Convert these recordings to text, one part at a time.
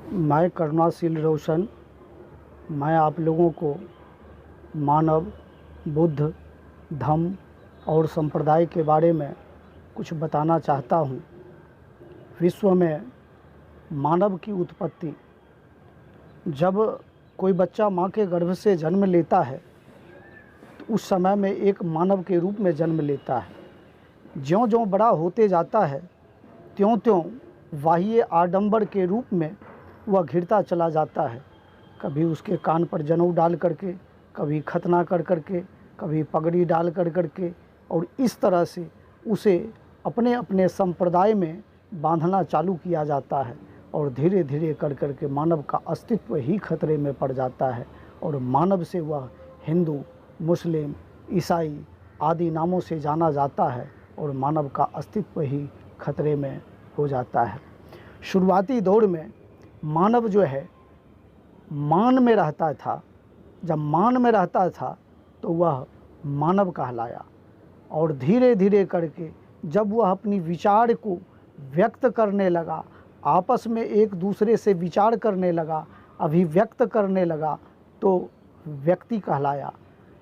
मैं करुणाशील रोशन, मैं आप लोगों को मानव, बुद्ध, धम्म और संप्रदाय के बारे में कुछ बताना चाहता हूँ। विश्व में मानव की उत्पत्ति, जब कोई बच्चा माँ के गर्भ से जन्म लेता है तो उस समय में एक मानव के रूप में जन्म लेता है। ज्यों-ज्यों बड़ा होते जाता है त्यों-त्यों बाह्य आडंबर के रूप में वह घिरता चला जाता है। कभी उसके कान पर जनेऊ डाल करके, कभी खतना कर करके, कभी पगड़ी डाल कर करके, और इस तरह से उसे अपने अपने संप्रदाय में बांधना चालू किया जाता है। और धीरे धीरे कर करके मानव का अस्तित्व ही खतरे में पड़ जाता है और मानव से वह हिंदू, मुस्लिम, ईसाई आदि नामों से जाना जाता है और मानव का अस्तित्व ही खतरे में हो जाता है। शुरुआती दौर में मानव जो है मान में रहता था। जब मान में रहता था तो वह मानव कहलाया, और धीरे धीरे करके जब वह अपनी विचार को व्यक्त करने लगा, आपस में एक दूसरे से विचार करने लगा, अभिव्यक्त करने लगा, तो व्यक्ति कहलाया।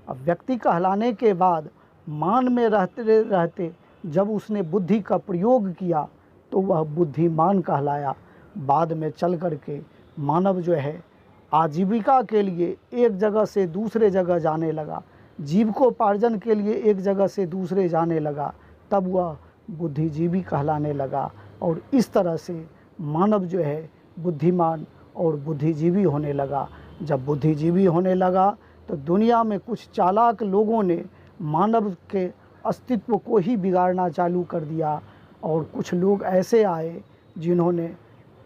अब व्यक्ति कहलाने के बाद मान में रहते रहते जब उसने बुद्धि का प्रयोग किया तो वह बुद्धिमान कहलाया। बाद में चल करके मानव जो है आजीविका के लिए एक जगह से दूसरे जगह जाने लगा, जीविकोपार्जन के लिए एक जगह से दूसरे जाने लगा, तब वह बुद्धिजीवी कहलाने लगा। और इस तरह से मानव जो है बुद्धिमान और बुद्धिजीवी होने लगा। जब बुद्धिजीवी होने लगा तो दुनिया में कुछ चालाक लोगों ने मानव के अस्तित्व को ही बिगाड़ना चालू कर दिया, और कुछ लोग ऐसे आए जिन्होंने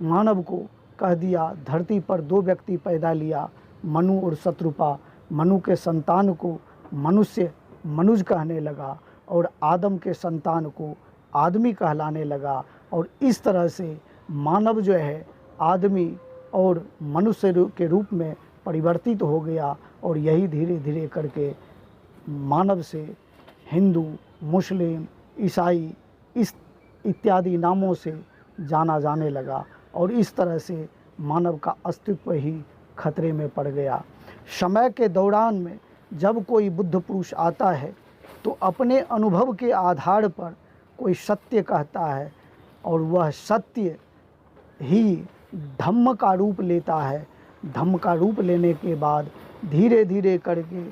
मानव को कह दिया, धरती पर दो व्यक्ति पैदा लिया, मनु और शत्रुपा। मनु के संतान को मनुज कहने लगा और आदम के संतान को आदमी कहलाने लगा। और इस तरह से मानव जो है आदमी और मनुष्य के रूप में परिवर्तित हो गया, और यही धीरे धीरे करके मानव से हिंदू, मुस्लिम, ईसाई इत्यादि नामों से जाना जाने लगा, और इस तरह से मानव का अस्तित्व ही खतरे में पड़ गया। समय के दौरान में जब कोई बुद्ध पुरुष आता है तो अपने अनुभव के आधार पर कोई सत्य कहता है, और वह सत्य ही धम्म का रूप लेता है। धम्म का रूप लेने के बाद धीरे धीरे करके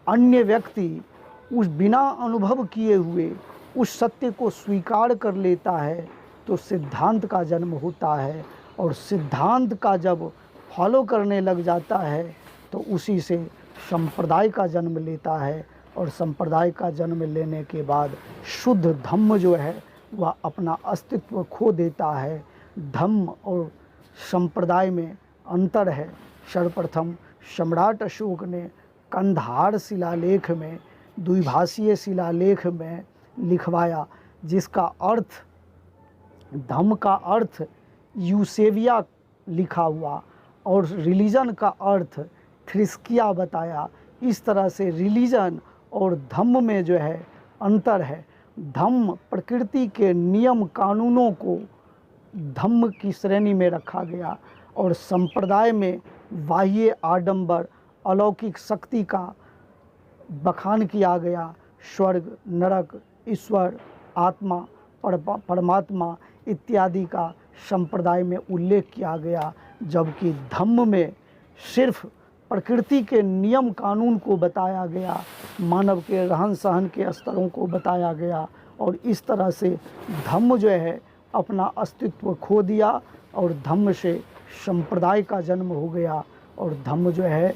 अन्य व्यक्ति उस बिना अनुभव किए हुए उस सत्य को स्वीकार कर लेता है, तो सिद्धांत का जन्म होता है। और सिद्धांत का जब फॉलो करने लग जाता है तो उसी से संप्रदाय का जन्म लेता है, और संप्रदाय का जन्म लेने के बाद शुद्ध धम्म जो है वह अपना अस्तित्व खो देता है। धम्म और संप्रदाय में अंतर है। सर्वप्रथम सम्राट अशोक ने कंधार शिलालेख में, द्विभाषीय शिलालेख में लिखवाया, जिसका अर्थ, धम्म का अर्थ यूसेविया लिखा हुआ और रिलीजन का अर्थ थ्रिस्किया बताया। इस तरह से रिलीजन और धम्म में जो है अंतर है। धम्म प्रकृति के नियम कानूनों को धम्म की श्रेणी में रखा गया, और संप्रदाय में बाह्य आडंबर, अलौकिक शक्ति का बखान किया गया। स्वर्ग, नरक, ईश्वर, आत्मा, परमात्मा इत्यादि का संप्रदाय में उल्लेख किया गया, जबकि धम्म में सिर्फ प्रकृति के नियम कानून को बताया गया, मानव के रहन सहन के स्तरों को बताया गया। और इस तरह से धम्म जो है अपना अस्तित्व खो दिया, और धम्म से संप्रदाय का जन्म हो गया, और धम्म जो है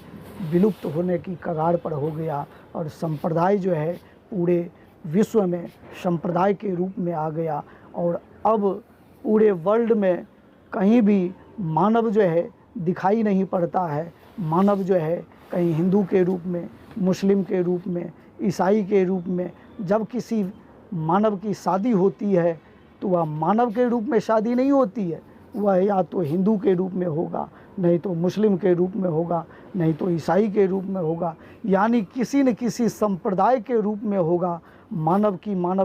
विलुप्त होने की कगार पर हो गया, और संप्रदाय जो है पूरे विश्व में संप्रदाय के रूप में आ गया। और अब पूरे वर्ल्ड में कहीं भी मानव जो है दिखाई नहीं पड़ता है। मानव जो है कहीं हिंदू के रूप में, मुस्लिम के रूप में, ईसाई के रूप में, जब किसी मानव की शादी होती है तो वह मानव के रूप में शादी नहीं होती है, वह या तो हिंदू के रूप में होगा, नहीं तो मुस्लिम के रूप में होगा, नहीं तो ईसाई के रूप में होगा, यानी किसी न किसी संप्रदाय के रूप में होगा। मानव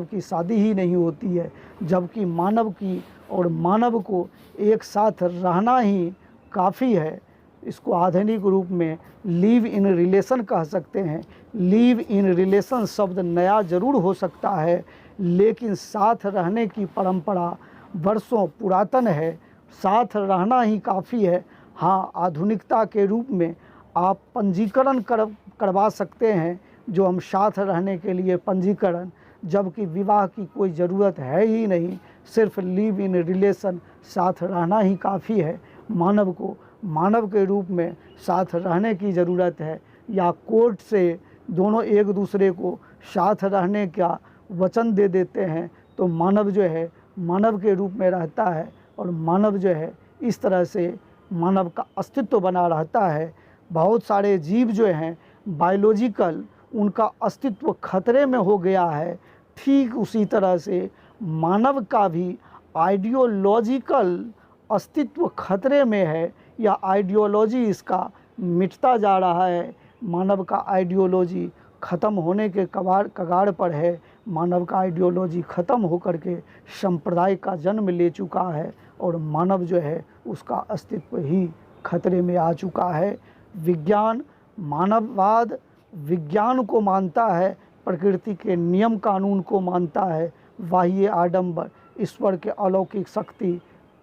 की शादी ही नहीं होती है, जबकि मानव की और मानव को एक साथ रहना ही काफ़ी है। इसको आधुनिक रूप में लिव इन रिलेशन कह सकते हैं। लिव इन रिलेशन शब्द नया जरूर हो सकता है, लेकिन साथ रहने की परंपरा वर्षों पुरातन है। साथ रहना ही काफ़ी है। हाँ, आधुनिकता के रूप में आप पंजीकरण करवा सकते हैं, जो हम साथ रहने के लिए पंजीकरण, जबकि विवाह की कोई ज़रूरत है ही नहीं। सिर्फ लिव इन रिलेशन, साथ रहना ही काफ़ी है। मानव को मानव के रूप में साथ रहने की ज़रूरत है, या कोर्ट से दोनों एक दूसरे को साथ रहने का वचन दे देते हैं तो मानव जो है मानव के रूप में रहता है, और मानव जो है इस तरह से मानव का अस्तित्व बना रहता है। बहुत सारे जीव जो हैं बायोलॉजिकल, उनका अस्तित्व खतरे में हो गया है। ठीक उसी तरह से मानव का भी आइडियोलॉजिकल अस्तित्व खतरे में है, या आइडियोलॉजी इसका मिटता जा रहा है। मानव का आइडियोलॉजी ख़त्म होने के कगार पर है। मानव का आइडियोलॉजी ख़त्म होकर के संप्रदाय का जन्म ले चुका है, और मानव जो है उसका अस्तित्व ही खतरे में आ चुका है। विज्ञान, मानववाद विज्ञान को मानता है, प्रकृति के नियम कानून को मानता है। बाह्य आडंबर, ईश्वर के अलौकिक शक्ति,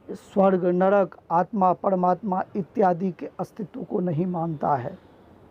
स्वर्ग, नरक, आत्मा, परमात्मा इत्यादि के अस्तित्व को नहीं मानता है।